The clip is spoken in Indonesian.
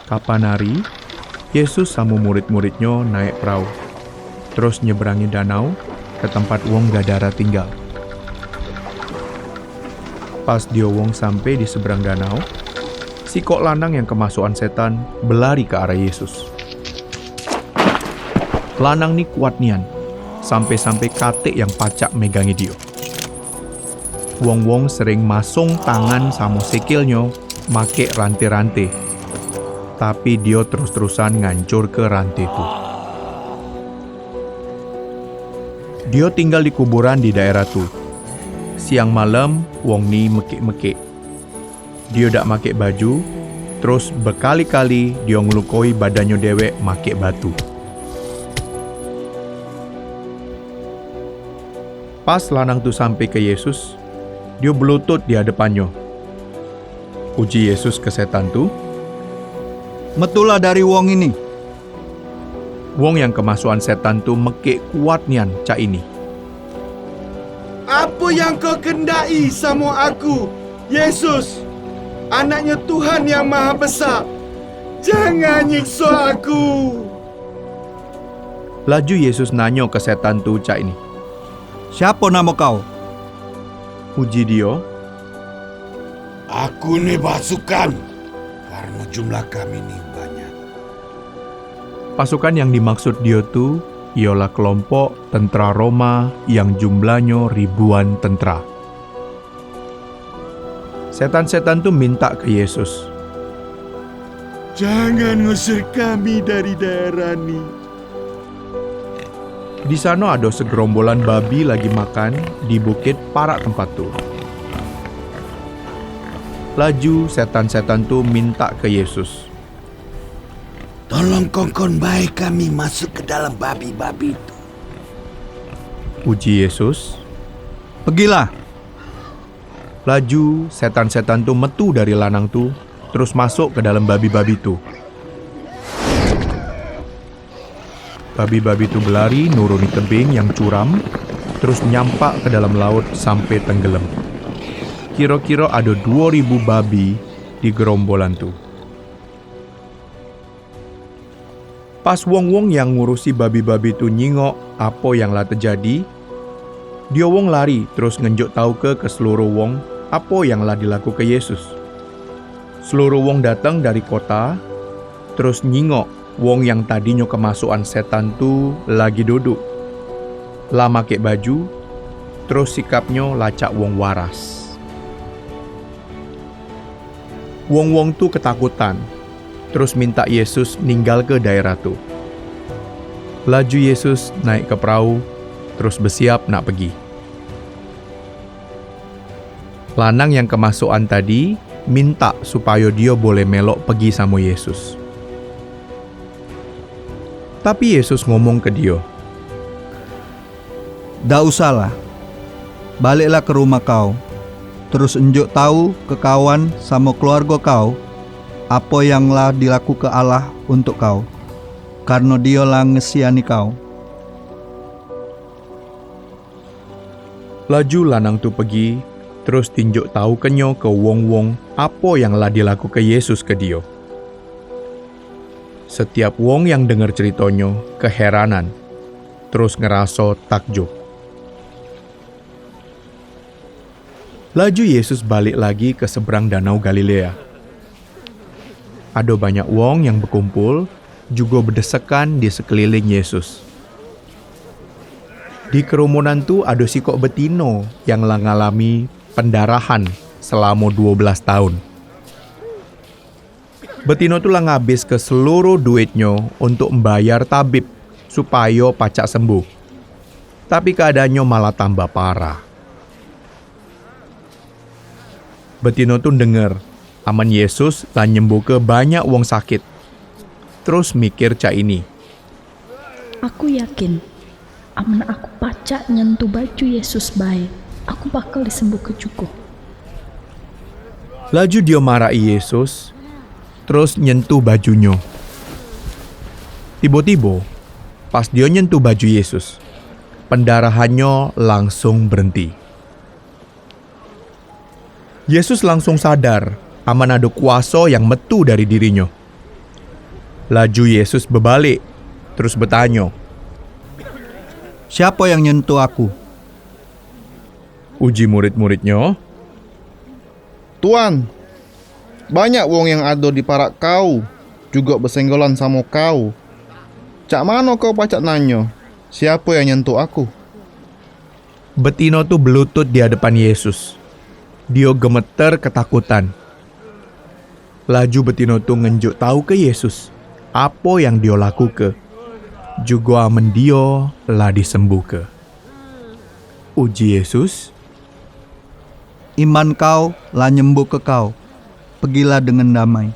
Kapan hari, Yesus sama murid-muridnya naik perahu, terus nyeberangi danau ke tempat wong Gadara tinggal. Pas dia wong sampai di seberang danau, si kok lanang yang kemasukan setan berlari ke arah Yesus. Lanang ni kuat nian, sampai-sampai katik yang pacak megangi dia. Wong-wong sering masung tangan sama sikilnya make rantai-rantai, tapi dia terus-terusan ngancur ke rantai itu. Dia tinggal di kuburan di daerah tu. Siang malam, wong ni mekik-mekik. Dia dak make baju, terus berkali-kali dia ngelukoi badannya dewek make batu. Pas lanang tu sampai ke Yesus, dia berlutut di hadapannya. Uji Yesus ke setan tu, "Metulah dari wong ini." wong yang kemasukan setan tu mekik kuat nian cak ini. Apa yang kau kendai sama aku, Yesus, anaknya Tuhan yang Maha Besar? Jangan nyiksa aku. Laju Yesus nanya ke setan tu cak ini. "Siapa nama kau?" Uji dia, Aku ni pasukan, karena jumlah kami ni banyak. pasukan yang dimaksud dia tu ialah kelompok tentera Roma yang jumlahnya ribuan tentera. Setan-setan tu minta ke Yesus, Jangan ngusir kami dari daerah ni. di sana ada segerombolan babi lagi makan di bukit parak tempat tu. Laju setan-setan tu minta ke Yesus, Tolong kongkon baik kami masuk ke dalam babi-babi itu. Uji Yesus. "Pergilah." Laju setan-setan tu metu dari lanang tu, terus masuk ke dalam babi-babi tu. Babi-babi tu berlari nuruni tebing yang curam, terus nyampak ke dalam laut sampai tenggelam. Kira-kira ada 2.000 babi di gerombolan tu. Pas wong-wong yang ngurusi babi-babi tu nyingok apa yang lah terjadi, dia wong lari terus ngenjuk tahu ke seluruh wong apa yang lah dilaku ke Yesus. Seluruh wong datang dari kota, terus nyingok wong yang tadinya kemasukan setan tu lagi duduk. Lah make baju, terus sikapnya lacak wong waras. Wong-wong tu ketakutan, terus minta Yesus ninggal ke daerah tu. Laju Yesus naik ke perahu, terus bersiap nak pergi. Lanang yang kemasukan tadi minta supaya dia boleh melok pergi sama Yesus. Tapi Yesus ngomong ke dia, "Dah usahlah. Baliklah ke rumah kau. Terus unjuk tahu ke kawan sama keluarga kau apa yang lah dilaku ke Allah untuk kau, karena dia lah ngesiani kau." Laju lanang tu pergi, terus tinjuk tahu kenyo ke wong-wong apa yang lah dilaku ke Yesus ke dia. Setiap wong yang dengar ceritanya keheranan, terus ngeraso takjub. Laju Yesus balik lagi ke seberang danau Galilea. Ada banyak wong yang berkumpul, juga berdesakan di sekeliling Yesus. Di kerumunan tu ada si kok betino yang lah ngalami pendarahan selama 12 tahun. Betino tu lah ngabis ke seluruh duitnya untuk membayar tabib supaya pacak sembuh. Tapi keadaannya malah tambah parah. Betino tu denger aman Yesus lah nyembuh ke banyak wong sakit. Terus mikir cak ini, Aku yakin, aman aku pacak nyentuh baju Yesus baik, aku bakal disembuh ke juga. Laju dia marahi Yesus, terus nyentuh bajunya. Tiba-tiba, pas dia nyentuh baju Yesus, pendarahannya langsung berhenti. Yesus langsung sadar, aman ada kuasa yang metu dari dirinya. Laju Yesus berbalik, terus bertanya. Siapa yang nyentuh aku? Uji murid-muridnya. Tuan, banyak wong yang ada di parak kau, juga bersenggolan sama kau. Cak mana kau pacak nanya, siapa yang nyentuh aku? Betina tuh berlutut di hadapan Yesus. Dia gemeter ketakutan. Laju betina tuh ngenjuk tahu ke Yesus apa yang dia lakukan. Juga amen dia lah disembuhkan. Uji Yesus. Iman kau lah nyembuh ke kau. Pergilah dengan damai.